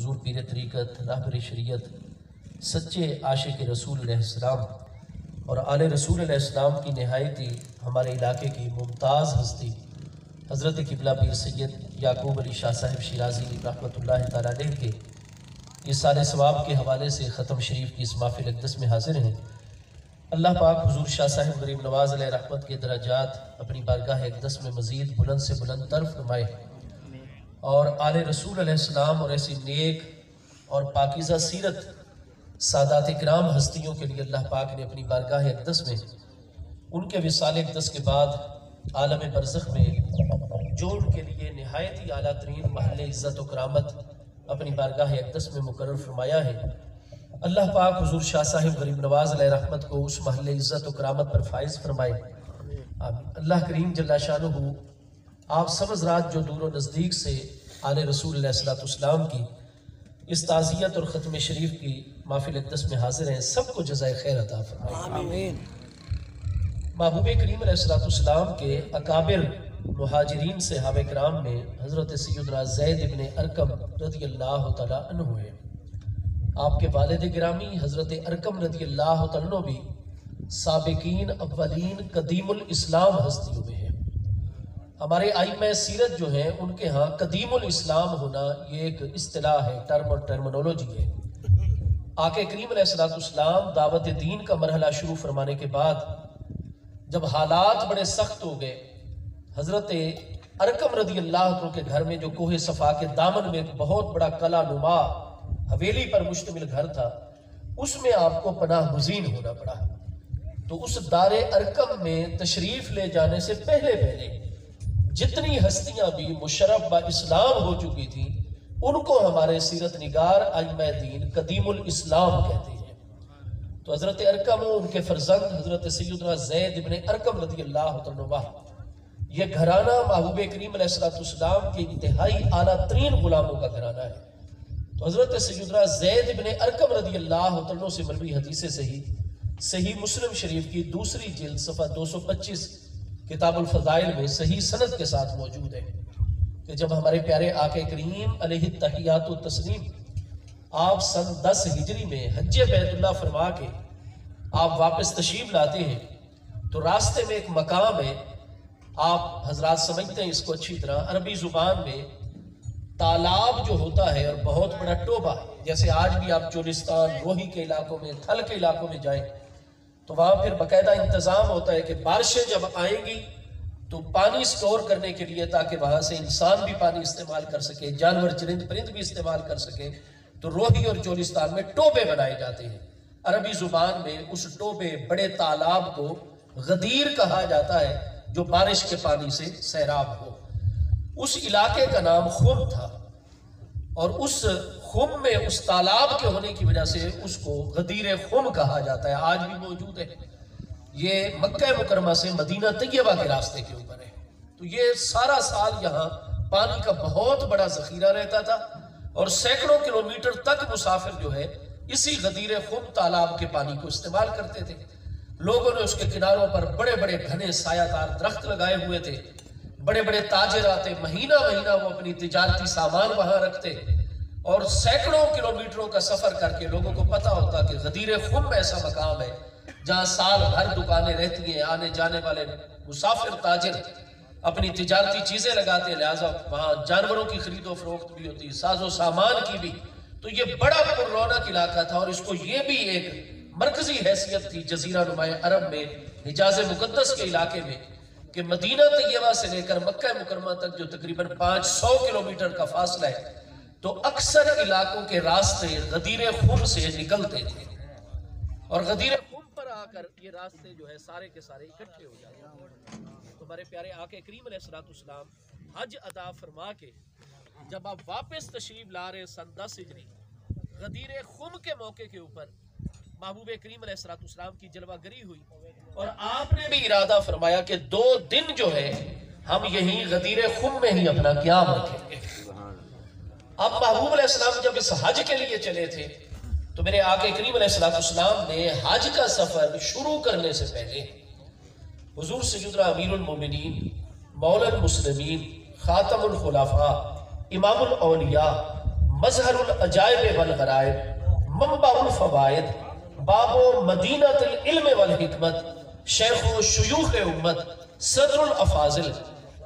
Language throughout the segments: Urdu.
حضور پیر طریقت، راہبر شریعت، سچے عاشق رسول علیہ السلام اور آل رسول علیہ السلام کی نہایت ہی ہمارے علاقے کی ممتاز ہستی حضرت قبلہ پیر سید یعقوب علی شاہ صاحب شیرازی رحمۃ اللہ تعالیٰ علیہ کے اس سال ثواب کے حوالے سے ختم شریف کی اس محفل اقدس میں حاضر ہیں۔ اللہ پاک حضور شاہ صاحب غریب نواز علیہ رحمت کے درجات اپنی بارگاہ اقدس میں مزید بلند سے بلند تر فرمائے، اور آل رسول علیہ السلام اور ایسی نیک اور پاکیزہ سیرت سادات کرام ہستیوں کے لیے اللہ پاک نے اپنی بارگاہ اقدس میں ان کے وصال اقدس کے بعد عالم برزخ میں جو ان کے لیے نہایت ہی اعلیٰ ترین محل عزت و کرامت اپنی بارگاہ اقدس میں مقرر فرمایا ہے، اللہ پاک حضور شاہ صاحب غریب نواز علیہ رحمت کو اس محل عزت و کرامت پر فائز فرمائے۔ اللہ کریم جل شانہ آپ سمجھ رات جو دور و نزدیک سے آل رسول علیہ السلام کی اس تعزیت اور ختم شریف کی محفل اقدس میں حاضر ہیں، سب کو جزائے خیر عطا فرمائے۔ آمین۔ محبوب کریم علیہ السلام کے اکابر مہاجرین صحابہ کرام میں حضرت سیدنا زید ابن ارقم رضی اللہ تعالیٰ عنہ ہے۔ آپ کے والد گرامی حضرت ارقم رضی اللہ تعالیٰ عنہ بھی سابقین اولین قدیم الاسلام ہستیوں میں ہیں۔ ہمارے ائمہ سیرت جو ہیں ان کے ہاں قدیم الاسلام ہونا یہ ایک اصطلاح ہے، ٹرم اور ٹرمنولوجی ہے۔ آقا کریم علیہ السلام دعوت دین کا مرحلہ شروع فرمانے کے بعد جب حالات بڑے سخت ہو گئے، حضرت ارقم رضی اللہ عنہ کے گھر میں جو کوہ صفا کے دامن میں ایک بہت بڑا قلعہ نما حویلی پر مشتمل گھر تھا، اس میں آپ کو پناہ گزین ہونا پڑا۔ تو اس دار ارقم میں تشریف لے جانے سے پہلے جتنی ہستیاں بھی مشرف با اسلام ہو چکی تھیں ان کو ہمارے سیرت نگار ائمہ دین قدیم الاسلام کہتے ہیں۔ تو حضرت ارقم و ان کے فرزند حضرت سیدنا زید ابن ارقم رضی اللہ عنہ، یہ گھرانہ محبوب کریم علیہ السلام کے انتہائی اعلیٰ ترین غلاموں کا گھرانہ ہے۔ تو حضرت سیدنا زید ابن ارقم رضی اللہ عنہ سے مروی حدیث صحیح مسلم شریف کی دوسری جلد صفحہ 225 کتاب الفضائل میں صحیح سند کے ساتھ موجود ہے کہ جب ہمارے پیارے آقا کریم علیہ التحیات و تسلیم آپ سن 10 ہجری میں حج بیت اللہ فرما کے آپ واپس تشریف لاتے ہیں تو راستے میں ایک مقام ہے، آپ حضرات سمجھتے ہیں اس کو اچھی طرح، عربی زبان میں تالاب جو ہوتا ہے اور بہت بڑا ٹوبہ، جیسے آج بھی آپ چولستان روہی کے علاقوں میں تھل کے علاقوں میں جائیں تو وہاں پھر باقاعدہ انتظام ہوتا ہے کہ بارشیں جب آئیں گی تو پانی سٹور کرنے کے لیے تاکہ وہاں سے انسان بھی پانی استعمال کر سکے، جانور چرند پرند بھی استعمال کر سکے، تو روہی اور چولستان میں ٹوبے بنائے جاتے ہیں۔ عربی زبان میں اس ٹوبے بڑے تالاب کو غدیر کہا جاتا ہے جو بارش کے پانی سے سیراب ہو۔ اس علاقے کا نام خم تھا اور اس خم میں اس تالاب کے ہونے کی وجہ سے اس کو غدیر خم کہا جاتا ہے، آج بھی موجود ہے۔ یہ مکہ مکرمہ سے مدینہ طیبہ کے راستے کے اوپر ہے۔ تو یہ سارا سال یہاں پانی کا بہت بڑا ذخیرہ رہتا تھا اور سینکڑوں کلومیٹر تک مسافر جو ہے اسی غدیر خم تالاب کے پانی کو استعمال کرتے تھے۔ لوگوں نے اس کے کناروں پر بڑے بڑے گھنے سایہ دار درخت لگائے ہوئے تھے، بڑے بڑے تاجر آتے، مہینہ مہینہ وہ اپنی تجارتی سامان وہاں رکھتے اور سینکڑوں کلومیٹروں کا سفر کر کے لوگوں کو پتا ہوتا کہ غدیر خم ایسا مقام ہے جہاں سال بھر دکانیں رہتی ہیں، آنے جانے والے مسافر تاجر اپنی تجارتی چیزیں لگاتے ہیں، لہٰذا وہاں جانوروں کی خرید و فروخت بھی ہوتی، ساز و سامان کی بھی۔ تو یہ بڑا پر رونق علاقہ تھا اور اس کو یہ بھی ایک مرکزی حیثیت تھی جزیرہ نمائے عرب میں، حجاز مقدس کے علاقے میں، کہ مدینہ طیبہ سے لے کر مکہ مکرمہ تک جو تقریباً 500 کلومیٹر کا فاصلہ ہے تو اکثر علاقوں کے راستے غدیر خم سے نکلتے تھے اور غدیر خم پر آ کر یہ راستے جو ہے سارے کے سارے اکٹھے ہو جاتے ہیں۔ تو ہمارے پیارے آقا کریم علیہ السلام حج ادا فرما کے جب آپ واپس تشریف لا رہے سن 10 ہجری غدیر خم کے موقع کے اوپر محبوب کریم علیہ السلام کی جلوہ گری ہوئی اور آپ نے بھی ارادہ فرمایا کہ 2 دن جو ہے ہم یہی غدیر خم میں ہی اپنا قیام رکھیں گے۔ اب محبوب علیہ السلام جب اس حج کے لیے چلے تھے تو میرے آقا کریم علیہ السلام نے حج کا سفر شروع کرنے سے پہلے حضور سیدنا امیر المومنین مولا المسلمین خاتم الخلفاء امام الاولیاء مظہر العجائب والغرائب، منبع الفوائد، باب مدینۃ العلم والحکمت، شیخ و شیوخ امت، صدر الافاضل،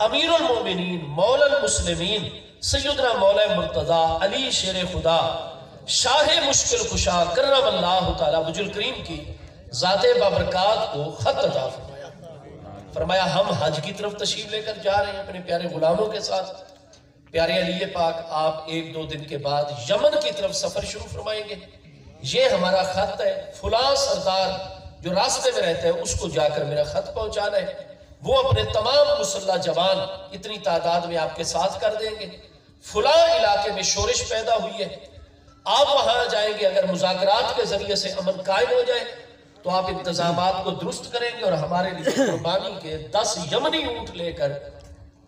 امیر المومنین، مولا المسلمین، سیدنا مولا مرتضی علی شیر خدا، شاہ مشکل کشا کرم اللہ تعالی وجہ الکریم کی ذات بابرکات کو خط عطا فرمایا۔ فرمایا ہم حج کی طرف تشریف لے کر جا رہے ہیں اپنے پیارے غلاموں کے ساتھ۔ پیارے علی پاک آپ 1-2 دن کے بعد یمن کی طرف سفر شروع فرمائیں گے، یہ ہمارا خط ہے، فلاں سردار جو راستے میں رہتا ہے اس کو جا کر میرا خط پہنچانا ہے، وہ اپنے تمام مسلح جوان اتنی تعداد میں آپ کے ساتھ کر دیں گے، فلاں علاقے میں شورش پیدا ہوئی ہے، آپ وہاں جائیں گے، اگر مذاکرات کے ذریعے سے امن قائم ہو جائے تو آپ انتظامات کو درست کریں گے اور ہمارے لیے قربانی کے 10 یمنی اونٹ لے کر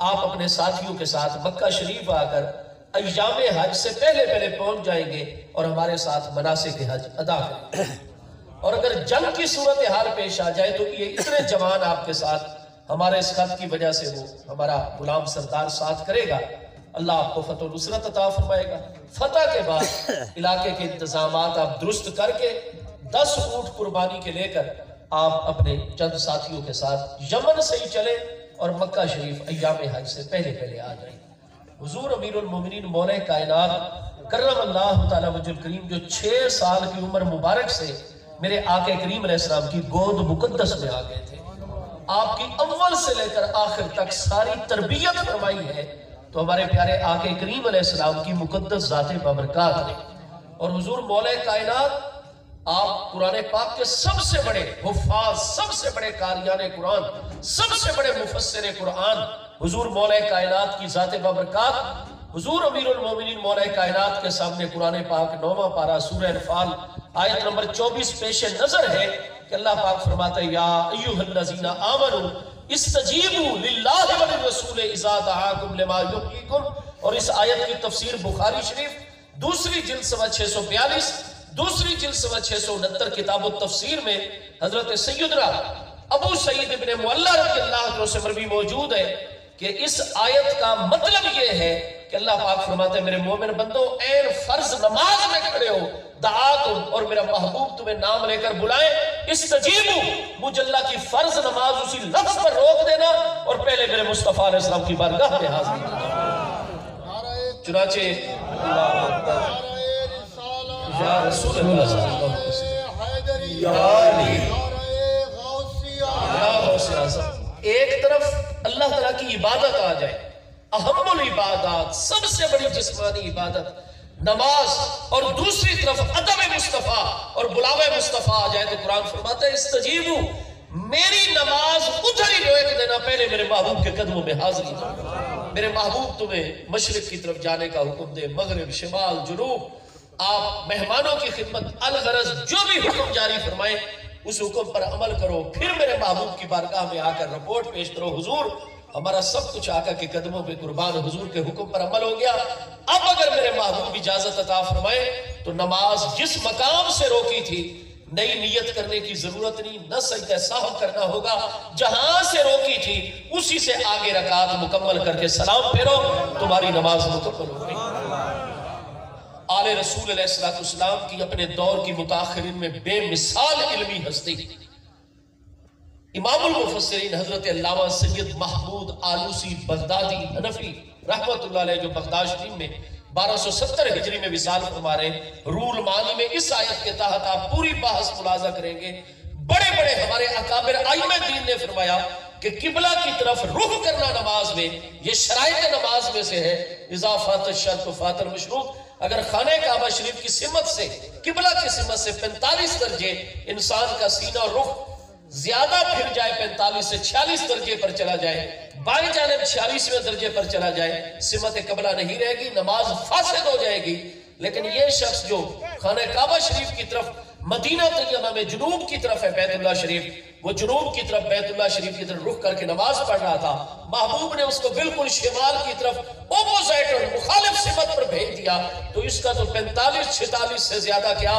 آپ اپنے ساتھیوں کے ساتھ مکہ شریف آ کر ایام حج سے پہلے پہنچ جائیں گے اور ہمارے ساتھ مناسک حج ادا کریں گے۔ اور اگر جنگ کی صورتحال پیش آ جائے تو یہ اتنے جوان آپ کے ساتھ ہمارے اس خط کی وجہ سے وہ ہمارا غلام سردار ساتھ کرے گا، اللہ آپ کو فتح و نصرت عطا فرمائے گا۔ فتح کے بعد علاقے کے انتظامات آپ درست کر کے 10 اونٹ قربانی کے لے کر آپ اپنے چند ساتھیوں کے ساتھ یمن سے ہی چلے اور مکہ شریف ایام حج سے پہلے آ جائیں۔ حضور امیر المومنین مولا کائنات کرم اللہ تعالی وجہ الکریم جو 6 سال کی عمر مبارک سے میرے آقا کریم علیہ السلام کی گود مقدس میں آ گئے تھے، آپ کی اول سے لے کر آخر تک ساری تربیت فرمائی ہے تو ہمارے پیارے آقا کریم علیہ السلام کی مقدس ذات بابرکات نے۔ اور حضور مولا کائنات آپ قرآن پاک کے سب سے بڑے حفاظ، سب سے بڑے قاریان قرآن، سب سے بڑے مفسر قرآن حضور مولا کائنات کی ذات بابرکات، حضور امیر المومنین مولا کائنات کے سامنے قرآن پاک 9واں پارہ سورہ انفال آیت نمبر 24 پیش نظر ہے کہ اللہ پاک فرماتا ہے یا ایھا الذین آمنوا استجیبوا للہ وللرسول اذا دعاکم لما یحییکم۔ اور اس آیت کی تفسیر بخاری شریف دوسری جلد صفحہ 642، دوسری جلد صفحہ 669 کتاب التفسیر میں حضرت سیدنا ابو سعید ابن معلہ رضی اللہ عنہ سے مروی موجود ہے کہ اس آیت کا مطلب یہ ہے کہ اللہ پاک فرماتے ہیں میرے مومن بندو این فرض نماز میں کھڑے ہو، دعاتم اور میرا محبوب تمہیں نام لے کر بلائے، استجیبو مجھ اللہ کی فرض نماز اسی لفظ پر روک دینا اور پہلے میرے مصطفیٰ علیہ السلام کی بارگاہ میں حاضری دینا۔ چنانچہ اللہ اکبر یا رسول اللہ صلی اللہ علیہ وسلم یا علی یا غوث اعظم، ایک طرف اللہ تعالیٰ کی عبادت آ جائے، اہم العبادات، سب سے بڑی جسمانی عبادت نماز، اور دوسری طرف ادب مصطفیٰ اور بلاوے مصطفیٰ آ جائے تو قرآن فرماتا ہے استجیبو، میری نماز ادھر ہی روک دینا، پہلے میرے محبوب کے قدموں میں حاضری دو۔ میرے محبوب تمہیں مشرق کی طرف جانے کا حکم دے، مغرب، شمال، جنوب، آپ مہمانوں کی خدمت، الغرض جو بھی حکم جاری فرمائیں اس حکم پر عمل کرو، پھر میرے محبوب کی بارگاہ میں آ کر رپورٹ پیش کرو حضور ہمارا سب کچھ آقا کے قدموں پہ قربان، حضور کے حکم پر عمل ہو گیا، اب اگر میرے محبوب اجازت عطا فرمائے تو نماز جس مقام سے روکی تھی نئی نیت کرنے کی ضرورت نہیں، نہ سجدہ سہو کرنا ہوگا، جہاں سے روکی تھی اسی سے آگے رکعت مکمل کر کے سلام پھیرو، تمہاری نماز مکمل ہو گئی۔ آل رسول علیہ السلام کی اپنے دور کی متاخرین میں بے مثال علمی ہستی امام المفسرین حضرت علامہ سید محمود آلوسی بغدادی حنفی رحمت اللہ علیہ جو بغداد شریف میں 1270 ہجری میں وصال فرما رہے ہیں، رول معنی میں اس آیت کے تحت آپ پوری بحث ملاحظہ کریں گے، بڑے بڑے ہمارے اکابر ائمہ دین نے فرمایا کہ قبلہ کی طرف رخ کرنا نماز میں یہ شرائط نماز میں سے ہے، اذا فات الشرط فات المشروط۔ اگر خانہ کعبہ شریف کی سمت سے قبلہ کی سمت سے 45 درجے انسان کا سینہ اور رخ زیادہ پھر جائے، 45 سے 46 درجے پر چلا جائے، بائیں جانب 46ویں درجے پر چلا جائے، سمت قبلہ نہیں رہے گی، نماز فاسد ہو جائے گی۔ لیکن یہ شخص جو خانہ کعبہ شریف کی طرف مدینہ طیبہ میں جنوب کی طرف ہے بیت اللہ شریف، وہ جنوب کی طرف بیت اللہ شریف کی طرف رخ کر کے نماز پڑھ رہا تھا، محبوب نے اس کو بالکل شمال کی طرف اپوزائٹ اور مخالف سمت پر بھیج دیا تو اس کا تو 45-46 سے زیادہ کیا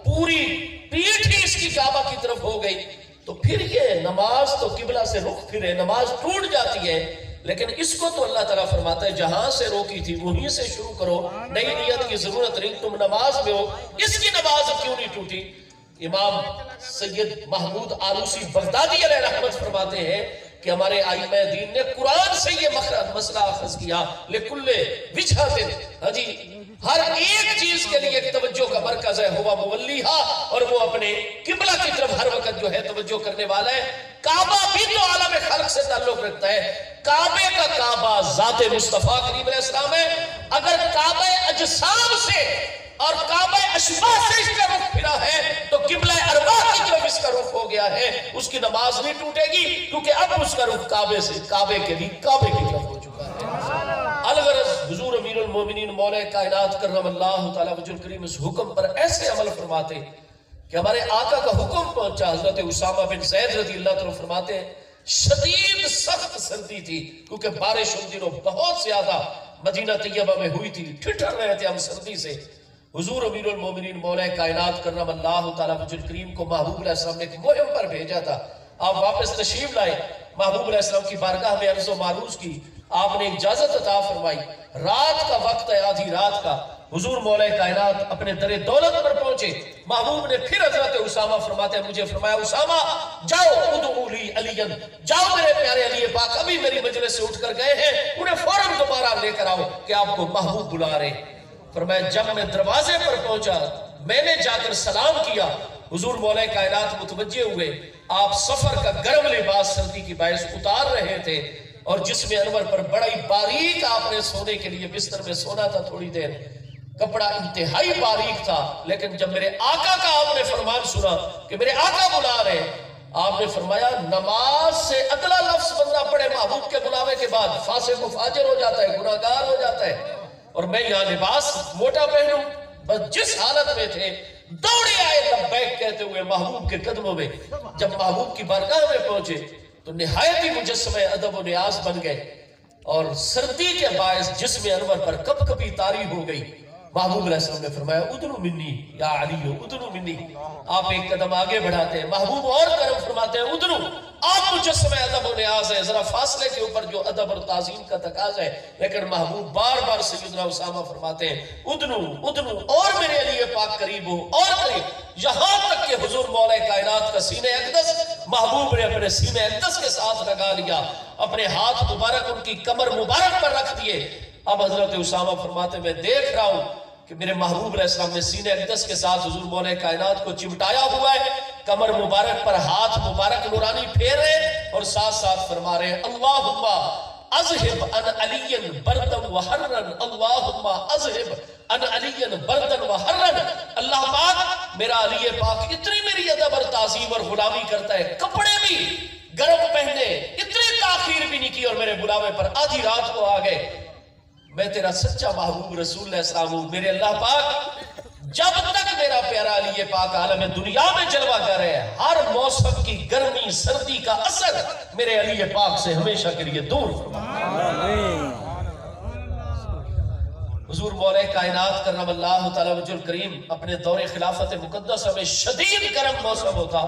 پوری پیٹھ ہی اس کی کعبہ کی طرف ہو گئی۔ تو پھر یہ نماز تو قبلہ سے رخ پھرے، نماز ٹوٹ جاتی ہے، لیکن اس کو تو اللہ تعالیٰ فرماتا ہے جہاں سے روکی تھی وہیں سے شروع کرو، نئی نیت کی ضرورت نہیں، تم نماز میں ہو، اس کی نماز کیوں نہیں ٹوٹی؟ امام سید محمود آلوسی بغدادی علیہ رحمت فرماتے ہیں کہ ہمارے آئمہ دین نے قرآن سے یہ مسئلہ اخذ کیا، لِكُلِّ وِجْهَةٍ، ہاں جی ہر ایک چیز کے لیے ایک توجہ کا مرکز ہے، ہوا مولیہا، اور وہ اپنے قبلہ کی طرف ہر وقت جو ہے توجہ کرنے والا ہے۔ کعبہ بھی تو عالم خلق سے تعلق رکھتا ہے، کعبے کا کعبہ ذات مصطفیٰ کریم علیہ السلام ہے، اگر کعبہ اجسام سے اور کعبہ اشباح سے اس کا رخ پھرا ہے تو قبلہ ارواح کی طرف اس کا رخ ہو گیا ہے، اس کی نماز نہیں ٹوٹے گی، کیونکہ اب اس کا رخ کعبے سے کعبے کے لیے کعبے کی طرف ہو چکا ہے۔ الغرض حضور امیر المومنین مولا کائنات کرم اللہ تعالیٰ وجہ الکریم اس حکم پر ایسے عمل فرماتے کہ ہمارے آقا کا حکم پہنچا۔ حضرت اسامہ بن زید رضی اللہ عنہ فرماتے ہیں شدید سخت سردی تھی، کیونکہ بارش ان دنوں بہت زیادہ مدینہ طیبہ میں ہوئی تھی، ٹھٹر رہے تھے ہم سردی سے۔ حضور امیر المومنین مولا کائنات کرم اللہ تعالیٰ وجہ الکریم کو محبوب علیہ السلام نے ایک مہم پر بھیجا تھا، آپ واپس تشریف لائے، محبوب علیہ السلام کی بارگاہ میں عرض و معروض کی، آپ نے اجازت عطا فرمائی، رات کا وقت ہے، آدھی رات کا، حضور مولا کائنات اپنے در دولت پر پہنچے، محبوب نے پھر حضرت اسامہ فرماتے ہیں مجھے فرمایا اسامہ جاؤ ادعو لی علی، جاؤ میرے پیارے علی پاک ابھی میری مجلس سے اٹھ کر گئے ہیں، انہیں فوراً دوبارہ لے کر آؤ کہ آپ کو محبوب بلا رہے۔ فرمایا جب میں دروازے پر پہنچا میں نے جا کر سلام کیا، حضور مولا کائنات متوجہ ہوئے، آپ سفر کا گرم لباس سردی کی باعث اتار رہے تھے، اور جسم انور پر بڑی باریک آپ نے سونے کے لیے بستر میں سونا تھا، تھوڑی دیر کپڑا انتہائی باریک تھا، لیکن جب میرے آقا کا آپ نے فرمان سنا کہ میرے آقا بلا رہے، آپ نے فرمایا نماز سے اگلا لفظ بندہ پڑھے محبوب کے بلاوے کے بعد فاسق و فاجر ہو جاتا ہے، گناہگار ہو جاتا ہے، اور میں یہاں لباس موٹا پہنوں، بس جس حالت میں تھے دوڑے آئے لبیک کہتے ہوئے محبوب کے قدموں میں، جب محبوب کی بارگاہ میں پہنچے تو نہایت ہی مجسمہ ادب و نیاز بن گئے، اور سردی کے باعث جسم انور پر کپ کپی طاری ہو گئی۔ محبوب علیہ السلام نے فرمایا ادنو منی یا علی ادنو منی، آپ ایک قدم آگے بڑھاتے ہیں، محبوب اور کرم فرماتے ہیں ادنو، آپ مجسمہ ادب و نیاز ہے، ذرا فاصلے کے اوپر جو ادب اور تعظیم کا تقاضا ہے، لیکن محبوب بار بار سیدنا اسامہ فرماتے ہیں ادنو ادنو، اور میرے علی پاک قریب ہو اور قریب، یہاں تک کہ حضور مولا کائنات کا سینہ اقدس محبوب نے اپنے سینہ اقدس کے ساتھ لگا لیا، اپنے ہاتھ مبارک ان کی کمر مبارک پر رکھ دیے۔ اب حضرت اسامہ فرماتے میں دیکھ رہا ہوں کہ میرے محبوب علیہ السلام نے سینہ اقدس کے ساتھ حضور مولا کائنات کو چمٹایا ہوا ہے، کمر مبارک پر ہاتھ مبارک نورانی پھیر رہے اور ساتھ ساتھ فرما رہے ہیں اللہم اذہب ان علی بردن و حرن، اللہم اذہب ان علی بردن و حرن، اللہ پاک میرا علی پاک اتنی میری ادب اور تعظیم اور غلامی کرتا ہے، کپڑے بھی گرم پہنے، اتنی تاخیر بھی نہیں کی، اور میرے بلاوے پر آدھی رات کو آ گئے، میں تیرا سچا محبوب رسول اللہ صلی اللہ علیہ وسلم، میرے اللہ پاک جب تک میرا پیارا علی پاک عالم دنیا میں جلوہ کر رہے ہیں، ہر موسم کی گرمی سردی کا اثر میرے علی پاک سے ہمیشہ کے لیے دور فرما۔ حضور مولا کائنات کرم اللہ تعالیٰ وجہ الکریم اپنے دور خلافت مقدسہ میں شدید گرم موسم ہوتا،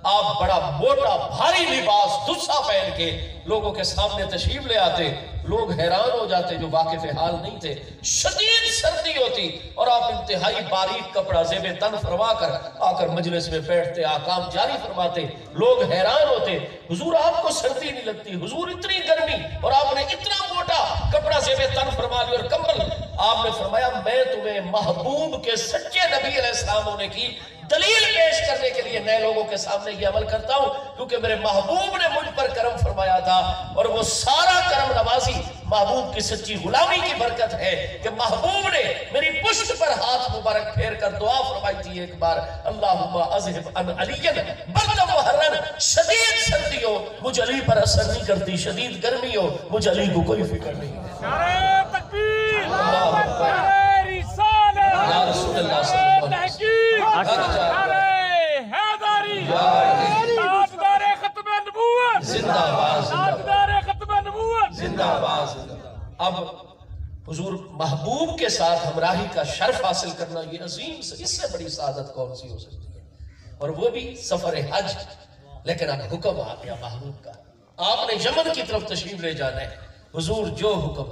آپ بڑا موٹا بھاری لباس دسا پہن کے لوگوں کے سامنے تشریف لے آتے، لوگ حیران ہو جاتے جو واقف حال نہیں تھے، شدید سردی ہوتی اور آپ انتہائی باریک کپڑا زیب تن فرما کر آ کر مجلس میں بیٹھتے، آکام جاری فرماتے، لوگ حیران ہوتے حضور آپ کو سردی نہیں لگتی، حضور اتنی گرمی اور آپ نے اتنا موٹا کپڑا زیب تن فرما لیا اور کمبل، آپ نے فرمایا میں تمہیں محبوب کے سچے نبی علیہ السلام ہونے کی دلیل پیش کرنے کے لیے نئے لوگوں کے سامنے یہ عمل کرتا ہوں، کیونکہ میرے محبوب نے مجھ پر کرم فرمایا تھا، اور وہ سارا کرم نوازی محبوب کی سچی غلامی کی برکت ہے کہ محبوب نے میری پشت پر ہاتھ مبارک پھیر کر دعا فرمائی تھی ایک بار، اللہم اذہب ان علی بردن و حرن، شدید سردی ہو مجھ علی پر اثر نہیں کرتی، شدید گرمی ہو مجھ علی کو کوئی فکر نہیں۔ نعرہ تکبیر، نعرہ رسالہ، یا رسول اللہ صلی اللہ علیہ وسلم، نعرہ حیدری، تاجدار ختم نبوت، زندہ آباد، تاجدار ختم نبوت، زندہ آباد۔ اب حضور محبوب کے ساتھ ہمراہی کا شرف حاصل کرنا یہ عظیم، اس سے بڑی سعادت کون سی ہو سکتی ہے، اور وہ بھی سفر حج۔ لیکن اب حکم آ گیا محبوب کا، آپ نے یمن کی طرف تشریف لے جانا ہے، حضور جو حکم،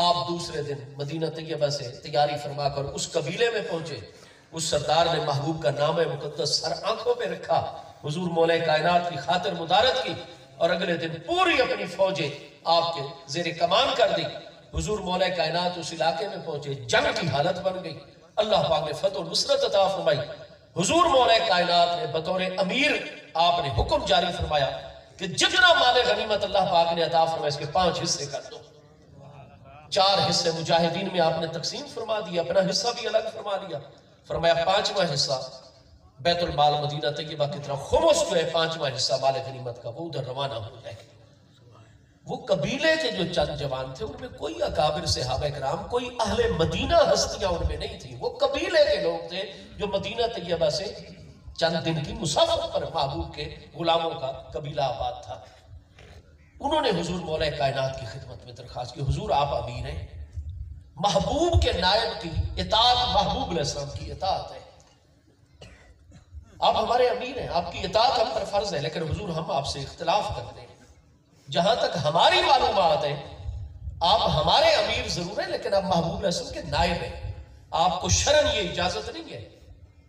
آپ دوسرے دن مدینہ طیبہ سے تیاری فرما کر اس قبیلے میں پہنچے. اس سردار نے محبوب کا نام مقدس سر آنکھوں پہ رکھا، حضور مولا کائنات کی خاطر مدارت کی، اور اگلے دن پوری اپنی فوجیں آپ کے زیر کمان کر دی. حضور مولا کائنات اس علاقے میں پہنچے، جنگ کی حالت بن گئی. اللہ پاک نے فتح و نصرت عطا فرمائی. حضور مولا کائنات نے بطور امیر آپ نے حکم جاری فرمایا کہ جتنا مال غنیمت اللہ پاک نے عطا فرمایا اس کے 5 حصے کر دو. 4 حصے مجاہدین میں آپ نے تقسیم فرما دیا، اپنا حصہ بھی الگ فرما لیا. فرمایا 5واں حصہ بیت المال مدینہ طیبہ کی طرف، خمس جو ہے 5واں حصہ مال غنیمت کا، وہ ادھر روانہ ہو جائے. وہ قبیلے کے جو چند جوان تھے ان میں کوئی اکابر صحابہ کرام، کوئی اہل مدینہ ہستیاں ان میں نہیں تھی. وہ قبیلے کے لوگ تھے جو مدینہ طیبہ سے چند دن کی مسافت پر محبوب کے غلاموں کا قبیلہ آباد تھا. انہوں نے حضور مولا کائنات کی خدمت میں درخواست کی، حضور آپ امیر ہیں، محبوب کے نائب کی اطاعت محبوب علیہ السلام کی اطاعت ہے، آپ ہمارے امیر ہیں، آپ کی اطاعت ہم پر فرض ہے، لیکن حضور ہم آپ سے اختلاف کرتے ہیں. جہاں تک ہماری معلومات ہے آپ ہمارے امیر ضرور ہیں، لیکن آپ محبوب علیہ السلام کے نائب ہیں. آپ کو شرعاً یہ اجازت نہیں ہے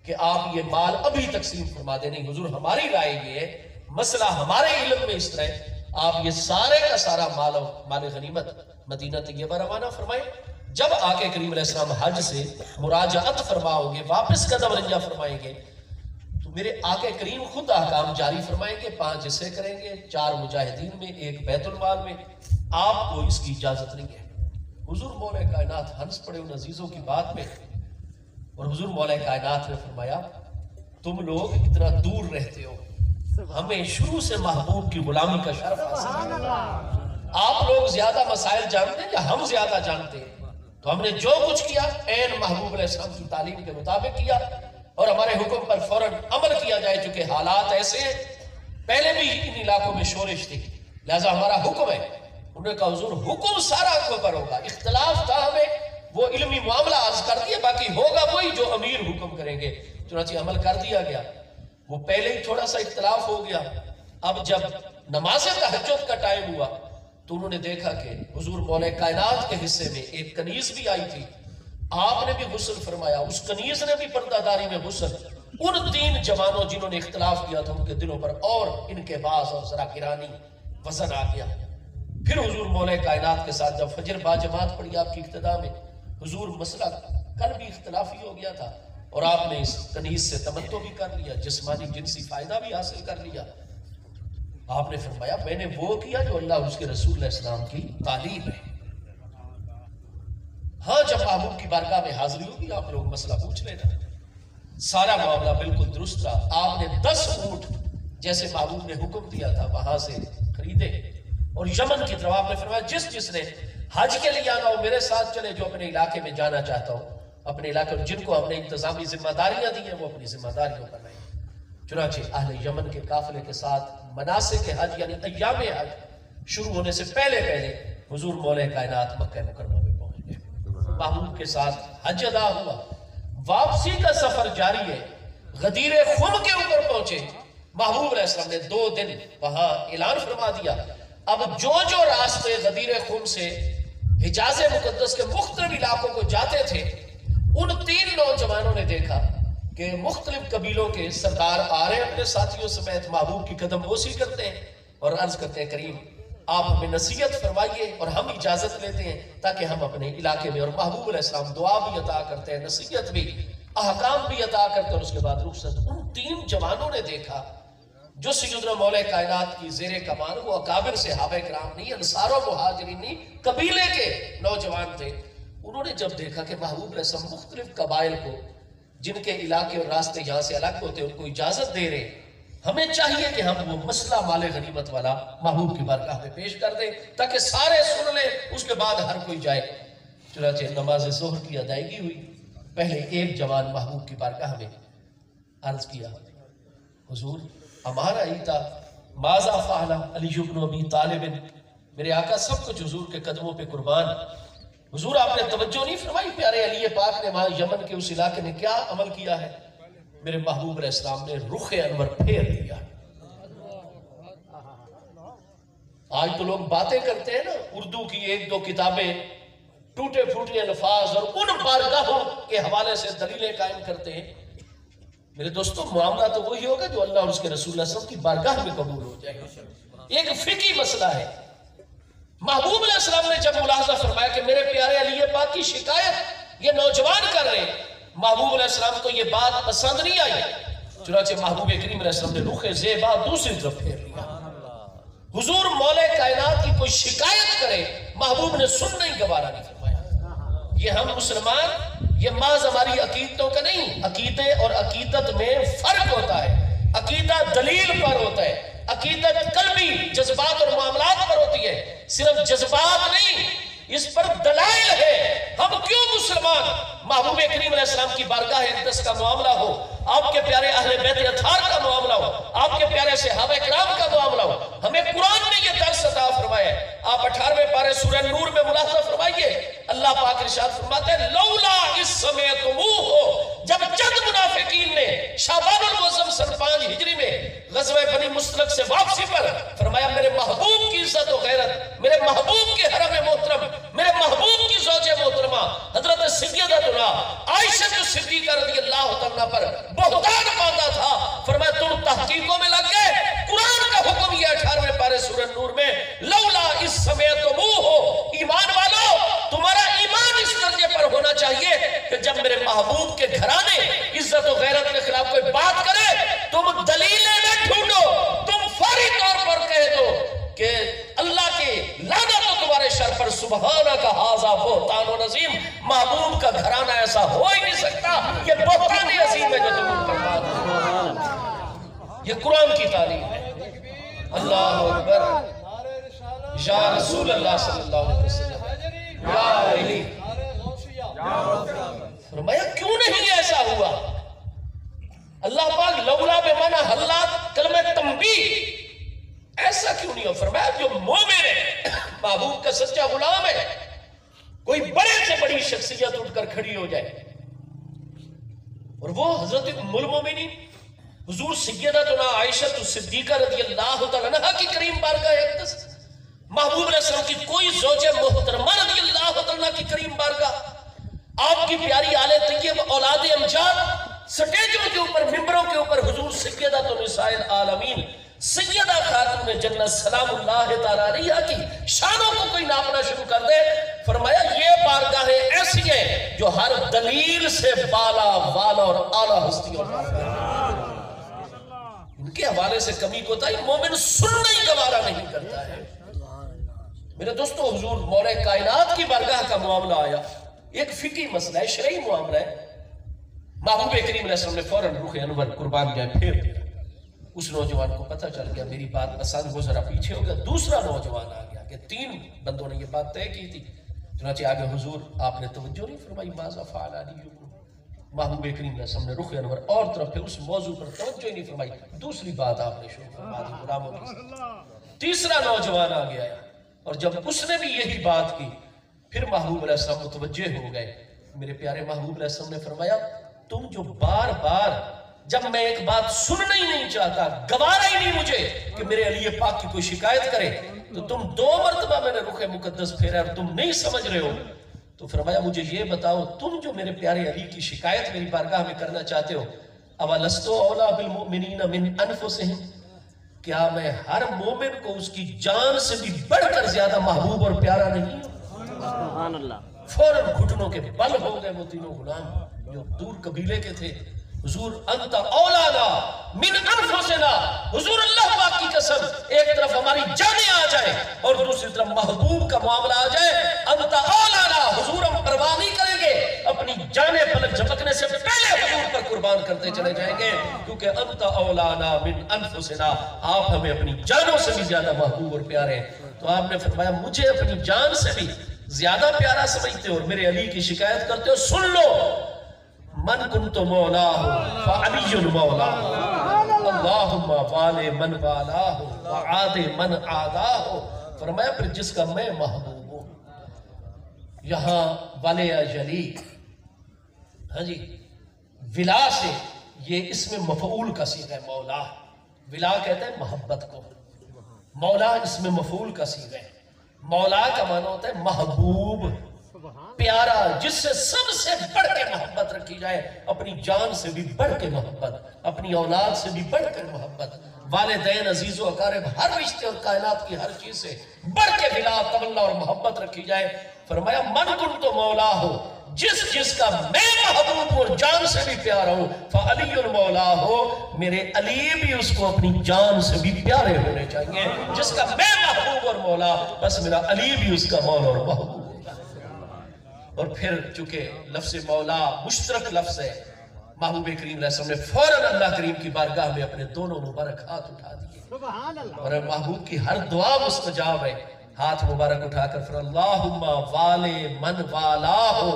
کہ آپ یہ مال ابھی تقسیم فرما دیں. نہیں حضور، ہماری رائے یہ ہے، مسئلہ ہمارے علم میں اس طرح ہے، آپ یہ سارے کا سارا مال غنیمت مدینہ طیبہ روانہ فرمائیں. جب آقا کریم علیہ السلام حج سے مراجعت فرماؤ گے، واپس قدم رنجہ فرمائیں گے، تو میرے آقا کریم خود احکام جاری فرمائیں گے. 5 حصے کریں گے، 4 مجاہدین میں، 1 بیت المال میں. آپ کو اس کی اجازت نہیں ہے. حضور مولا کائنات ہنس پڑے ان عزیزوں کی بات میں، اور حضور مولا کائنات نے فرمایا تم لوگ اتنا دور رہتے ہو، ہمیں شروع سے محبوب کی غلامی کا شرف حاصل ہے. آپ لوگ زیادہ مسائل جانتے ہیں یا ہم زیادہ جانتے ہیں؟ تو ہم نے جو کچھ کیا عین محبوب علیہ السلام کی تعلیم کے مطابق کیا، اور ہمارے حکم پر فوراً عمل کیا جائے. چونکہ حالات ایسے ہیں، پہلے بھی ان علاقوں میں شورش تھی، لہذا ہمارا حکم ہے. انہوں نے کہا حضور حکم سارا آنکھوں پر ہوگا، اختلاف تھا ہمیں وہ علمی معاملہ عرض کر دیا، باقی ہوگا وہی جو امیر حکم کریں گے. چنانچہ عمل کر دیا گیا. وہ پہلے ہی تھوڑا سا اختلاف ہو گیا. اب جب نماز تہجد کا ٹائم ہوا تو انہوں نے دیکھا کہ حضور مولا کائنات کے حصے میں ایک کنیز بھی آئی تھی. آپ نے بھی غسل فرمایا، اس کنیز نے بھی پردہ داری میں غسل. ان 3 جوانوں جنہوں نے اختلاف کیا تھا ان کے دلوں پر اور ان کے باز اور ذرا گرانی وزن آ گیا. پھر حضور مولا کائنات کے ساتھ جب فجر با جماعت پڑی آپ کی اقتداء میں، حضور مسئلہ کل بھی اختلافی ہو گیا تھا، اور آپ نے اس کنیز سے تمتع بھی کر لیا، جسمانی جنسی فائدہ بھی حاصل کر لیا. آپ نے فرمایا میں نے وہ کیا جو اللہ اس کے رسول علیہ السلام کی تعلیم ہے. ہاں جب محبوب کی بارگاہ میں حاضری ہوگی آپ لوگ مسئلہ پوچھ لینا. سارا معاملہ بالکل درست رہا. آپ نے 10 اونٹ جیسے محبوب نے حکم دیا تھا وہاں سے خریدے، اور یمن کی طرف آپ نے فرمایا جس نے حج کے لیے آنا ہو میرے ساتھ چلے، جو اپنے علاقے میں جانا چاہتا ہو اپنے علاقے، جن کو ہم نے انتظامی ذمہ داریاں دی ہیں وہ اپنی ذمہ داریوں پر رہیں. چنانچہ اہل یمن کے قافلے کے ساتھ مناسک حج یعنی ایام حج شروع ہونے سے پہلے حضور مولا کائنات مکہ مکرمہ میں پہنچ گئے. محبوب کے ساتھ حج ادا ہوا. واپسی کا سفر جاری ہے. غدیر خم کے اوپر پہنچے. محبوب علیہ السلام نے 2 دن وہاں اعلان فرما دیا. اب جو راستے غدیر خم سے حجاز مقدس کے مختلف علاقوں کو جاتے تھے، ان 3 نوجوانوں نے دیکھا کہ مختلف قبیلوں کے سردار آ رہے ہیں اپنے ساتھیوں سمیت، محبوب کی قدم بوسی کرتے ہیں اور عرض کرتے ہیں کریم آپ ہمیں نصیحت فرمائیے، اور ہم اجازت لیتے ہیں تاکہ ہم اپنے علاقے میں. اور محبوب علیہ السلام دعا بھی عطا کرتے ہیں، نصیحت بھی، احکام بھی عطا کرتے ہیں، اور اس کے بعد رخصت. ان 3 جوانوں نے دیکھا جو سیدنا مولا کائنات کی زیر کمان، وہ اکابر صحابہ کرام نہیں، انصار و مہاجرین نہیں، قبیلے کے نوجوان تھے. انہوں نے جب دیکھا کہ محبوب علیہ السلام مختلف قبائل کو جن کے علاقے اور راستے یہاں سے الگ ہوتے ہیں ان کو اجازت دے رہے، ہمیں چاہیے کہ ہم وہ مسئلہ مال غنیمت والا محبوب کی بارگاہ میں پیش کر دیں تاکہ سارے سن لیں، اس کے بعد ہر کوئی جائے. چنانچہ نماز ظہر کی ادائیگی ہوئی. پہلے ایک جوان محبوب کی بارگاہ میں عرض کیا حضور ہمارا ہی تھا ماذا فعل علی بن ابی طالب، میرے آقا سب کچھ حضور کے قدموں پہ قربان. حضور آپ نے توجہ نہیں فرمائی پیارے علی پاک نے وہاں یمن کے اس علاقے میں کیا عمل کیا ہے؟ میرے محبوب علیہ السلام نے رخ انور پھیر دیا. آج تو لوگ باتیں کرتے ہیں نا، اردو کی ایک دو کتابیں ٹوٹے پھوٹے الفاظ اور ان بارگاہوں کے حوالے سے دلیلیں قائم کرتے ہیں۔ میرے دوستو، معاملہ تو وہی ہوگا جو اللہ اور اس کے رسول اللہ صلی اللہ علیہ وسلم کی بارگاہ میں قبول ہو جائے گا۔ ایک فقہی مسئلہ ہے۔ محبوب علیہ السلام نے جب ملاحظہ فرمایا کہ میرے پیارے علی پاک کی شکایت یہ نوجوان کر رہے ہیں، محبوب علیہ السلام کو یہ بات پسند نہیں آئی، چنانچہ محبوب کریم علیہ السلام نے رخ زیبا دوسری طرف پھیر لیا۔ حضور مولا کائنات کی کوئی شکایت کرے، محبوب نے سننا ہی گوارا نہیں فرمایا۔ یہ ہم مسلمان، یہ محض ہماری عقیدتوں کا نہیں، عقیدے اور عقیدت میں فرق ہوتا ہے۔ عقیدہ دلیل پر ہوتا ہے، عقیدت قلبی جذبات اور معاملات پر ہوتی ہے، صرف جذبات نہیں، اس پر دلائل ہے۔ ہم کیوں مسلمان محبوب کریم علیہ السلام کی بارگاہ اقدس کا معاملہ ہو، آپ کے پیارے اہل بیت اطہار کا معاملہ ہو، آپ کے پیارے صحابہ کرام کا معاملہ ہو، ہمیں قرآن نے یہ درس عطا فرمایا ہے۔ آپ 18ویں پارے سورہ نور میں ملاحظہ فرمائیے، اللہ پاک ارشاد فرماتے ہیں لولا اس سمیتموہ، جب چند منافقین نے شعبان المعظم سن 5 ہجری میں غزوہ بنی مستلق سے واپسی پر فرمایا میرے محبوب کی عزت و غیرت، میرے محبوب کے حرم محترم، میرے محبوب کی زوج محترمہ حضرت سیدتنا عائشہ صدیقہ رضی اللہ عنہا پر بہتان باندھا تھا، فرمایا تم تحقیقوں میں لگ گئے۔ قرآن کا حکم یہ 18ویں پارے سورہ نور میں لولا اس سمیتموہ، ایمان والو تمہارا ایمان اس درجے پر ہونا چاہیے کہ جب میرے محبوب کے گھرانے عزت و غیرت کے خلاف کوئی بات کرے تم دلیلیں نہ ڈھونڈو، تم فوری طور پر کہہ دو کہ اللہ کے لعنت ہو تمہارے شر پر، سبحانہ کا ھذا بہتان و عظیم، محبوب کا گھرانہ ایسا ہو ہی نہیں سکتا، یہ بہتان عظیم ہے جو تم ان پر بات کرو۔ یہ قرآن کی تعلیم ہے۔ اللہ اکبر، یا رسول اللہ صلی اللہ علیہ وسلم، یا علی، فرمایا کیوں نہیں ایسا ہوا؟ اللہ پاک لولا بمعنی حلات کلمہ تنبیہ، ایسا کیوں نہیں ہو؟ فرمایا جو مومن ہے، محبوب کا سچا غلام ہے، کوئی بڑے سے بڑی شخصیت اٹھ کر کھڑی ہو جائے اور وہ حضرت ام المومنین حضور سیدتنا عائشہ صدیقہ رضی اللہ تعالیٰ عنہا کی کریم بارگاہ اقدس، محبوب علیہ السلام کی کوئی زوج محترمہ رضی اللہ تعالیٰ کی کریم بارگاہ، آپ کی پیاری آل طیب اولاد امجاد، سٹیجوں کے اوپر ممبروں کے اوپر حضور سیدۃ نساء العالمین سیدہ خاتون جنت سلام اللہ تعالیٰ علیہ کی شانوں کو کوئی ناپنا شروع کر دے، فرمایا یہ بارگاہیں ایسی ہیں جو ہر دلیل سے بالا والا اور اعلیٰ ہستیوں ان کے حوالے سے کمی کوتاہی مومن سننا ہی گوارا نہیں کرتا ہے۔ میرے دوستو، حضور مولا کائنات کی بارگاہ کا معاملہ آیا، ایک فقہی مسئلہ ہے، شرعی معاملہ ہے۔ محبوب کریم علیہ السلام نے فوراً رخ انور قربان جائے پھیر دیا۔ اس نوجوان کو پتہ چل گیا میری بات پسند، وہ ذرا پیچھے ہو گیا۔ دوسرا نوجوان آ گیا کہ 3 بندوں نے یہ بات طے کی تھی، چنانچہ آگے حضور آپ نے توجہ نہیں فرمائی، ماذا فعل علی، محبوب کریم علیہ السلام نے رخ انور اور طرف پہ اس موضوع پر توجہ نہیں فرمائی، دوسری بات آپ نے شروع فرما دی غلاموں کی۔ تیسرا نوجوان آ گیا اور جب اس نے بھی یہی بات کی پھر محبوب علیہ السلام متوجہ ہو گئے۔ میرے پیارے محبوب علیہ السلام نے فرمایا تم جو بار بار جب میں ایک بات سننا ہی نہیں چاہتا، گوارا ہی نہیں مجھے کہ میرے علی پاک کی کوئی شکایت کرے، تو تم 2 مرتبہ میں نے رخ مقدس پھیرا اور تم نہیں سمجھ رہے ہو، تو فرمایا مجھے یہ بتاؤ تم جو میرے پیارے علی کی شکایت میری بارگاہ میں کرنا چاہتے ہو، اولست اولی بالمؤمنین من انفسہم، کیا میں ہر مومن کو اس کی جان سے بھی بڑھ کر زیادہ محبوب اور پیارا نہیں ہوں؟ سبحان اللہ۔ فوراً گھٹنوں کے بل ہو گئے وہ تینوں غلام جو دور قبیلے کے تھے۔ حضور انت اولانا من انفسنا، حضور اللہ پاک کی قسم، ایک طرف ہماری جانیں آ جائے اور دوسری طرف محبوب کا معاملہ آ جائے، انت اولانا، حضور ہم پرواہ نہیں کریں گے، اپنی جانیں پلک جھپکنے سے پہلے حضور پر قربان کرتے چلے جائیں گے، کیونکہ انت اولانا من انفسنا، آپ ہمیں اپنی جانوں سے بھی زیادہ محبوب اور پیارے ہیں۔ تو آپ نے فرمایا مجھے اپنی جان سے بھی زیادہ پیارا سمجھتے ہو اور میرے علی کی شکایت کرتے ہو، سن لو، من کنت مولاہ فعلی مولاہ، اللہم والے من والاہ وعاد من عاداہ، فرمایا پھر جس کا میں محبوب ہوں۔ یہاں والے جلی، ہاں جی، ولا سے یہ اسم مفعول کا صیغہ ہے، مولا، ولا کہتے ہیں محبت کو، مولا اس میں مفعول کا صیغہ ہے. مولا کا معنی ہوتا ہے محبوب، پیارا، جس سے سب سے بڑھ کے محبت رکھی جائے، اپنی جان سے بھی بڑھ کے محبت، اپنی اولاد سے بھی بڑھ کر محبت، والدین، عزیز و اقارب، ہر رشتے اور کائنات کی ہر چیز سے بڑھ کے ولا، تولہ اور محبت رکھی جائے. فرمایا من کن تو مولا ہو، جس کا میں محبوب اور جان سے بھی پیارا ہوں، فعلی المولا ہو، میرے علی بھی اس کو اپنی جان سے بھی پیارے ہونے چاہیے. جس کا میں محبوب اور مولا، بس میرا علی بھی اس کا مولا اور محبوب. اور پھر چونکہ لفظ مولا مشترک لفظ ہے، محبوب کریم علیہ السلام نے فوراً اللہ کریم کی بارگاہ میں اپنے دونوں مبارک ہاتھ اٹھا دیے، اور محبوب کی ہر دعا مستجاب ہے. ہاتھ مبارک اٹھا کر فر اللہم والے من والا ہو،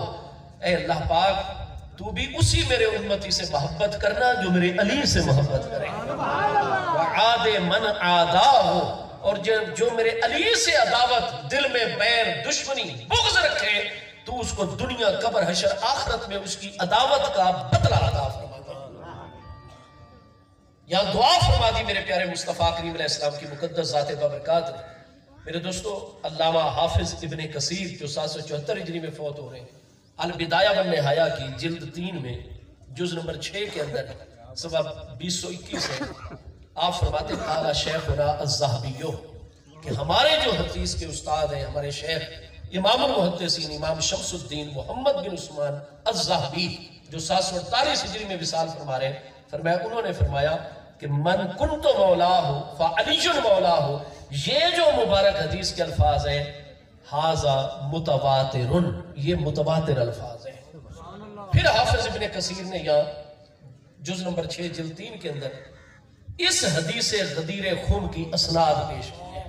اے اللہ پاک تو بھی اسی میرے امتی سے محبت کرنا جو میرے علی سے محبت کرے، وعاد من عادا ہو، اور جو میرے علی سے عداوت، دل میں بیر، دشمنی، بغض رکھے، تو اس کو دنیا، قبر، حشر، آخرت میں اس کی عداوت کا بدلہ عطا فرما دے. یہاں دعا فرما دی میرے پیارے مصطفیٰ کریم علیہ السلام کی مقدس ذات بابرکات نے. میرے دوستو، علامہ حافظ ابن کثیر جو 774 ہجری میں فوت ہو رہے ہیں، البدایہ والنہایہ کی جلد 3 میں جز نمبر 6 کے اندر صفحہ 221 ہے. آپ فرماتے ہیں قال شیخنا الذہبیو، کہ ہمارے جو حدیث کے استاد ہیں، ہمارے شیخ امام المحدثین امام شمس الدین محمد بن عثمان الذہبی جو 748 ہجری میں وصال فرما رہے ہیں، فرمایا انہوں نے فرمایا کہ من کنت مولا ہو فعلی مولا ہو، یہ جو مبارک حدیث کے الفاظ ہیں، ھذا متواتر، یہ متواتر الفاظ ہیں. پھر حافظ ابن کثیر نے یہاں جز نمبر 6 جلد 3 کے اندر اس حدیث غدیر خم کی اسناد پیش کی ہے.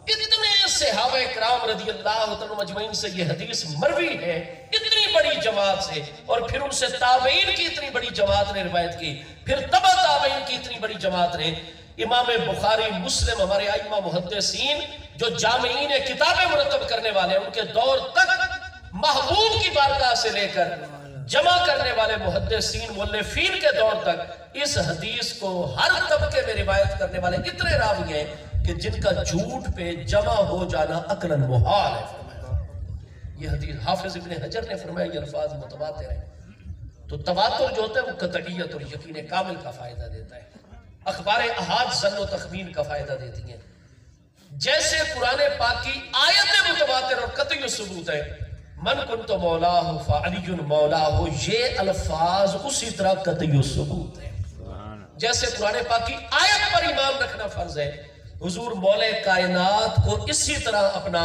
اتنے صحابہ کرام رضی اللہ عنہ مجمعین سے یہ حدیث مروی ہے، اتنی بڑی جماعت سے، اور پھر ان سے تابعین کی اتنی بڑی جماعت نے روایت کی، پھر تبع تابعین کی اتنی بڑی جماعت نے. امام بخاری، مسلم، ہمارے ائمہ محدثین جو جامعین کتابیں مرتب کرنے والے ہیں، ان کے دور تک محبوب کی بارگاہ سے لے کر جمع کرنے والے محدثین مؤلفین کے دور تک اس حدیث کو ہر طبقے میں روایت کرنے والے اتنے راوی ہیں کہ جن کا جھوٹ پہ جمع ہو جانا عقلاً محال ہے. فرمایا یہ حدیث حافظ ابن حجر نے فرمایا یہ الفاظ متواتر ہیں. تو تواتر جو ہوتا ہے وہ قطعیت اور یقین کامل کا فائدہ دیتا ہے. اخبار احاد ظن و تخمین کا فائدہ دیتی ہیں. جیسے قرآن پاک کی آیت متواتر اور قطعی ثبوت ہے، من کنت مولا ہو فعلی مولا ہو، یہ الفاظ اسی طرح قطعی ثبوت ہے. جیسے قرآن پاک کی آیت پر ایمان رکھنا فرض ہے، حضور مولا کائنات کو اسی طرح اپنا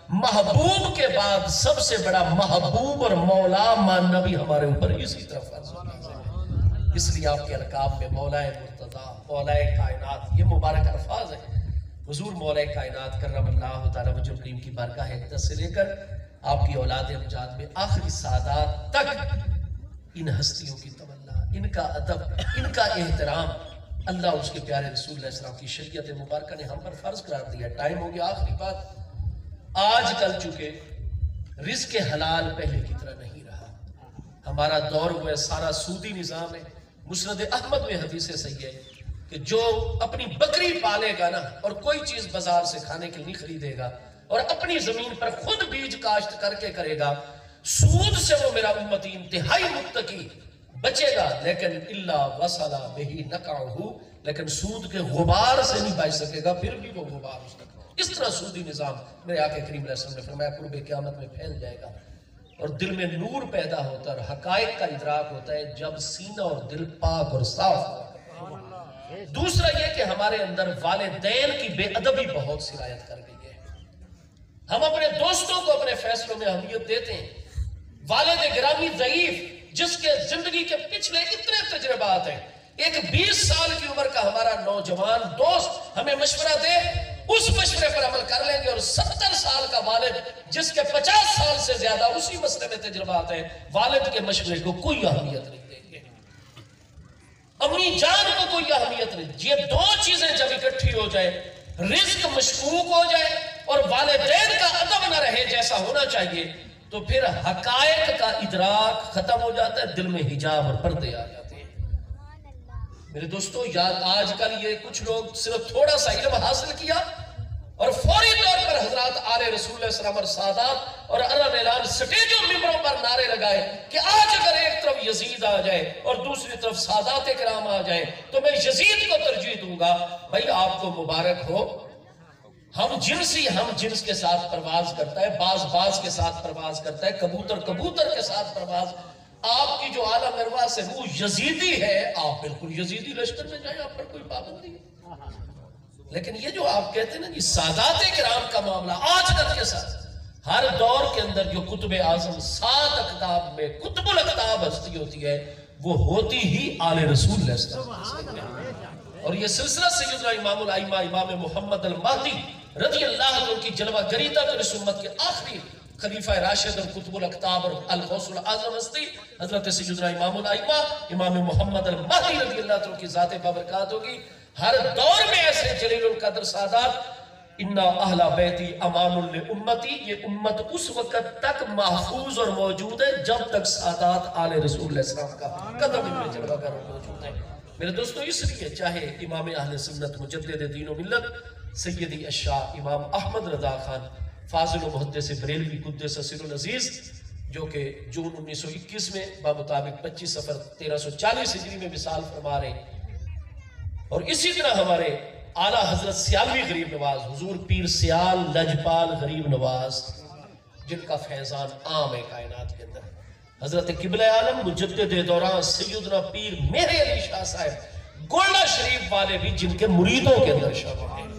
محبوب کے بعد سب سے بڑا محبوب اور مولا ماننا بھی ہمارے اوپر اسی طرح فرض ہے. اس لیے آپ کے القاب میں مولا مرتضیٰ، مولا کائنات، یہ مبارک الفاظ ہیں. حضور مولا کائنات کرم اللہ تعالیٰ وجہ کریم کی بارگاہ اقدس سے لے کر آپ کی اولاد امجاد میں آخری سادات تک ان ہستیوں کی تولا، ان کا ادب، ان کا احترام اللہ اس کے پیارے رسول علیہ السلام کی شریعت مبارکہ نے ہم پر فرض قرار دیا. ٹائم ہو گیا. آخری بات، آج کل چونکہ رزق حلال پہلے کی طرح نہیں رہا، ہمارا دور وہ سارا سودی نظام ہے. مسند احمد میں حدیث صحیح ہے کہ جو اپنی بکری پالے گا نا اور کوئی چیز بازار سے کھانے کے نہیں خریدے گا اور اپنی زمین پر خود بیج کاشت کر کے کرے گا، سود سے وہ میرا امتی انتہائی متقی بچے گا، لیکن اللہ وصلہ بہی نقعہ، لیکن سود کے غبار سے نہیں بچ سکے گا، پھر بھی وہ غبار اس تک. اس طرح سودی نظام میرے آقا کریم علیہ السلام نے فرمایا قرب قیامت میں پھیل جائے گا، اور دل میں نور پیدا ہوتا ہے اور حقائق کا ادراک ہوتا ہے جب سینہ اور دل پاک اور صاف ہوتا ہے. دوسرا یہ کہ ہمارے اندر والدین کی بے ادبی بہت سرایت کر گئی ہے. ہم اپنے دوستوں کو اپنے فیصلوں میں اہمیت دیتے ہیں. والد گرامی ضعیف جس کے زندگی کے پچھلے اتنے تجربات ہیں، ایک 20 سال کی عمر کا ہمارا نوجوان دوست ہمیں مشورہ دے، اس مشورے پر عمل کر لیں گے، اور 70 سال کا والد جس کے 50 سال سے زیادہ اسی مسئلے میں تجربات ہیں، والد کے مشورے کو کوئی اہمیت نہیں دیں گے، امی جان کو کوئی اہمیت نہیں. یہ دو چیزیں جب اکٹھی ہو جائے، رزق مشکوک ہو جائے اور والدین کا ادب نہ رہے جیسا ہونا چاہیے، تو پھر حقائق کا ادراک ختم ہو جاتا ہے، دل میں حجاب اور پردے آ جاتے ہیں. میرے دوستو یاد آج کل یہ کچھ لوگ صرف تھوڑا سا علم حاصل کیا اور فوری طور پر حضرات آل رسول اللہ صلی اللہ علیہ وسلم اور سادات اور علن اعلان سٹیجوں ممبروں پر نعرے لگائے کہ آج اگر ایک طرف یزید آ جائے اور دوسری طرف سادات کرام آ جائیں تو میں یزید کو ترجیح دوں گا. بھائی آپ کو مبارک ہو. ہم جنس کے ساتھ پرواز کرتا ہے, باز کے ساتھ پرواز کرتا ہے, کبوتر کے ساتھ پرواز. آپ کی جو اعلیٰ مرواز ہے وہ یزیدی ہے, آپ بالکل یزیدی لشکر میں جائیں, آپ پر کوئی پابندی ہے. لیکن یہ جو آپ کہتے ہیں نا جی سادات کرام کا معاملہ آج کل کے ساتھ ہر دور کے اندر جو کتب اعظم 7 اکتاب میں کتب الاکتاب ہستی ہوتی ہے وہ ہوتی ہی آل رسول اللہ صلی اللہ علیہ وسلم. اور یہ سلسلہ سیدنا امام الائمہ امام محمد المہدی رضی اللہ عنہ کی جلوہ گری تک اس امت کے آخری خلیفہ راشد اور کتب الاکتاب اور الغوث الاعظم ہستی حضرت سیدنا امام الائمہ امام محمد المہدی رضی اللہ عنہ کی ذات بابرکات ہوگی. ہر دور میں ایسے جلیل القدر سادات. اِنَّا اہلَ بیتی امان لِأُمَّتِی, یہ امت اس وقت تک محفوظ اور موجود ہے جب تک سادات آل رسول اللہ صلی اللہ علیہ وسلم کا قدم ان میں جلوہ گر موجود ہے. میرے دوستو اس لیے چاہے امام اہل سنت مجدد دین و ملت سیدی الشاہ امام احمد رضا خان فاضل و محدث بریلوی قدس سر العزیز جو کہ جون 1921 میں بمطابق 25 صفر 1340 ہجری میں وصال فرما رہے ہیں, اور اسی طرح ہمارے اعلیٰ حضرت سیالوی غریب نواز حضور پیر سیال لجپال غریب نواز جن کا فیضان عام ہے کائنات کے اندر, حضرت قبلہ عالم مجدد دوران سیدنا پیر میرے علی شاہ صاحب گولڈا شریف والے بھی جن کے مریدوں کے اندر شامل ہیں.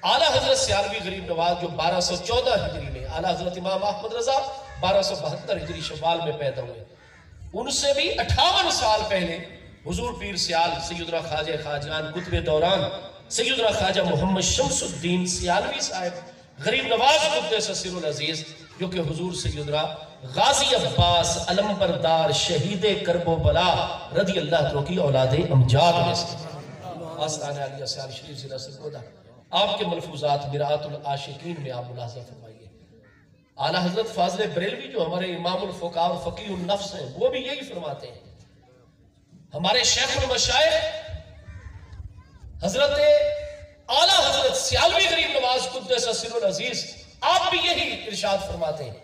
اعلیٰ حضرت سیالوی غریب نواز جو 1214 ہجری میں, اعلیٰ حضرت امام احمد رضا 1272 ہجری شوال میں پیدا ہوئے, ان سے بھی 58 سال پہلے حضور پیر سیال سیدنا خواجہ خواجان قطب دوران سیدنا خواجہ محمد شمس الدین سیالوی صاحب غریب نواز قدس سر العزیز جو کہ حضور سیدنا غازی عباس علم بردار شہید کرب و بلا رضی اللہ عنہ کی اولاد امجاد میں سے آستانہ علیہ سیال شریف ضلع سرگودا. آپ کے ملفوظات مرآت العاشقین میں آپ ملاحظہ فرمائیے. اعلیٰ حضرت فاضل بریلوی جو ہمارے امام الفقہ اور فقیہ النفس ہیں وہ بھی یہی فرماتے ہیں. ہمارے شیخ المشائخ حضرت اعلیٰ حضرت سیالوی غریب نواز قدس سر العزیز آپ بھی یہی ارشاد فرماتے ہیں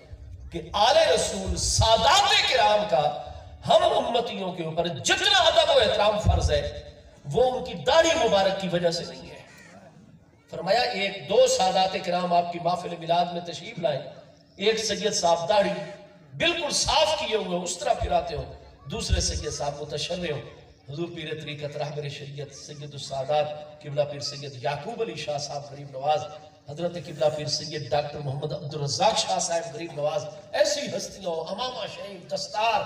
کہ آل رسول سادات کرام کا ہم امتیوں کے اوپر جتنا ادب و احترام فرض ہے وہ ان کی داڑھی مبارک کی وجہ سے نہیں ہے. فرمایا ایک دو سادات کرام آپ کی محفل میلاد میں تشریف لائیں, ایک سید صاحب داڑھی بالکل صاف کیے ہوئے اس طرح پھراتے ہو, دوسرے سید صاحب متشرع ہو. حضور پیر طریقت رہبر شریعت سید السادات قبلہ پیر سید یعقوب علی شاہ صاحب غریب نواز, حضرت قبلہ پیر سید ڈاکٹر محمد عبدالرزاق شاہ صاحب غریب نواز, ایسی ہستیوں امامہ شریف دستار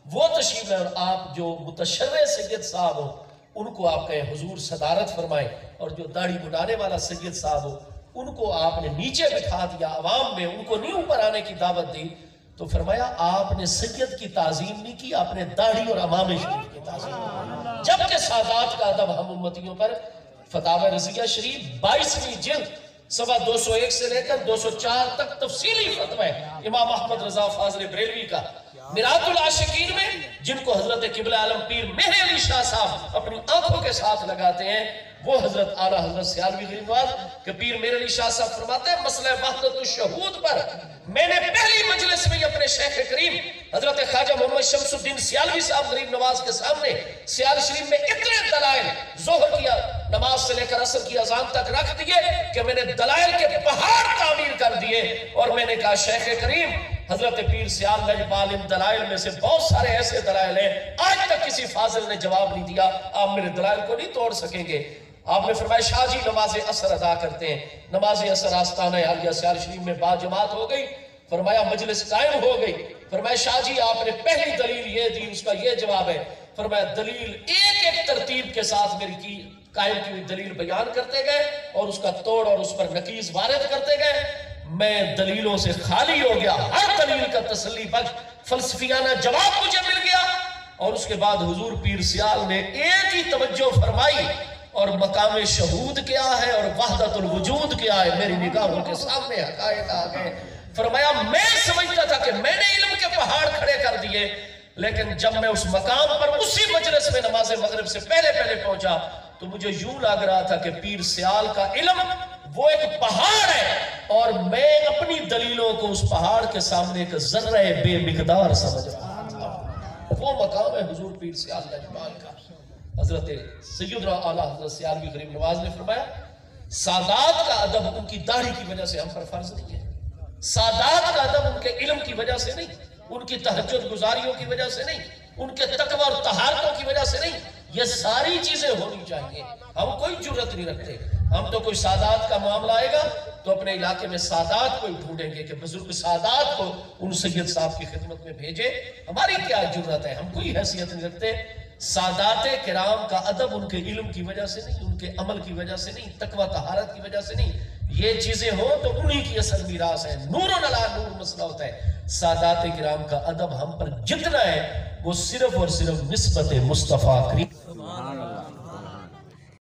وہ تشریف لائیں, اور آپ جو متشرع سید صاحب ہو ان کو آپ کہیں حضور صدارت فرمائیں, اور جو داڑھی بڑھانے والا سید صاحب ہو ان کو آپ نے نیچے بٹھا دیا عوام میں, ان کو نہیں اوپر آنے کی دعوت دی. تو فرمایا آپ نے سید کی تعظیم نہیں کی, آپ نے داڑھی اور امام شریف کی تعظیم کی. جبکہ سادات کا ادب ہم امتیوں پر فتاوی رضیہ شریف 22ویں جلد صفحہ 201 سے لے کر 204 تک تفصیلی فتوی ہے امام احمد رضا فاضل بریلوی کا. مرآت العاشقین میں جن کو حضرت قبلہ عالم پیر مہر علی شاہ صاحب اپنی آنکھوں کے ساتھ لگاتے ہیں وہ حضرت اعلیٰ حضرت سیالوی غریب نواز کہ پیر مہر علی شاہ صاحب فرماتے ہیں مسئلہ وحدت الشہود پر میں نے پہلی مجلس میں اپنے شیخ کریم حضرت خواجہ محمد شمس الدین سیالوی صاحب غریب نواز کے سامنے سیال شریف میں اتنے دلائل ظہر کی نماز سے لے کر عصر کی اذان تک رکھ دیے کہ میں نے دلائل کے پہاڑ تعمیر کر دیے, اور میں نے کہا شیخ کریم حضرت پیر سیال لجپال ان دلائل میں سے بہت سارے ایسے دلائل ہیں آج تک کسی فاضل نے جواب نہیں دیا, آپ میرے دلائل کو نہیں توڑ سکیں گے. آپ نے فرمایا شاہ جی نماز عصر ادا کرتے ہیں, نماز عصر آستانہ عالیہ سیال شریف میں با جماعت ہو گئی. فرمایا مجلس قائم ہو گئی. فرمایا شاہ جی آپ نے پہلی دلیل یہ دی, اس کا یہ جواب ہے. فرمایا دلیل ایک ایک ترتیب کے ساتھ میری کی قائم کی ہوئی دلیل بیان کرتے گئے اور اس کا توڑ اور اس پر نقیض وارد کرتے گئے. میں دلیلوں سے خالی ہو گیا, ہر دلیل کا تسلی بخش فلسفیانہ جواب مجھے مل گیا. اور اس کے بعد حضور پیر سیال نے ایک ہی توجہ فرمائی, اور مقام شہود کیا ہے اور وحدت الوجود کیا ہے میری نگاہوں کے سامنے حقائق آ گئے. فرمایا میں سمجھتا تھا کہ میں نے علم کے پہاڑ کھڑے کر دیے, لیکن جب میں اس مقام پر اسی مجلس میں نماز مغرب سے پہلے پہنچا تو مجھے یوں لگ رہا تھا کہ پیر سیال کا علم وہ ایک پہاڑ ہے اور میں اپنی دلیلوں کو اس پہاڑ کے سامنے ایک ذرہ بے مقدار سمجھ رہا تھا. وہ مقام ہے حضور پیر سیال لجپال کا. حضرت سیدنا اعلیٰ حضرت سیالوی غریب نواز نے فرمایا سادات کا ادب ان کی داڑھی کی وجہ سے ہم پر فرض نہیں ہے. سادات کا ادب ان کے علم کی وجہ سے نہیں, ان کی تہجد گزاریوں کی وجہ سے نہیں, ان کے تقوی اور طہارتوں کی وجہ سے نہیں. یہ ساری چیزیں ہونی چاہیے. ہم کوئی جرت نہیں رکھتے. ہم تو کوئی سادات کا معاملہ آئے گا تو اپنے علاقے میں سادات کو ڈھونڈیں گے کہ بزرگ سادات کو ان سید صاحب کی خدمت میں بھیجے. ہماری کیا جرت ہے, ہم کوئی حیثیت نہیں رکھتے. سادات کرام کا ادب ان کے علم کی وجہ سے نہیں, ان کے عمل کی وجہ سے نہیں, تقوی طہارت کی وجہ سے نہیں. یہ چیزیں ہوں تو انہی کی اصل میراث ہے. نور علی نور مسئلہ ہوتا ہے. سادات کرام کا ادب ہم پر جتنا ہے وہ صرف اور صرف نسبت مصطفیٰ کریم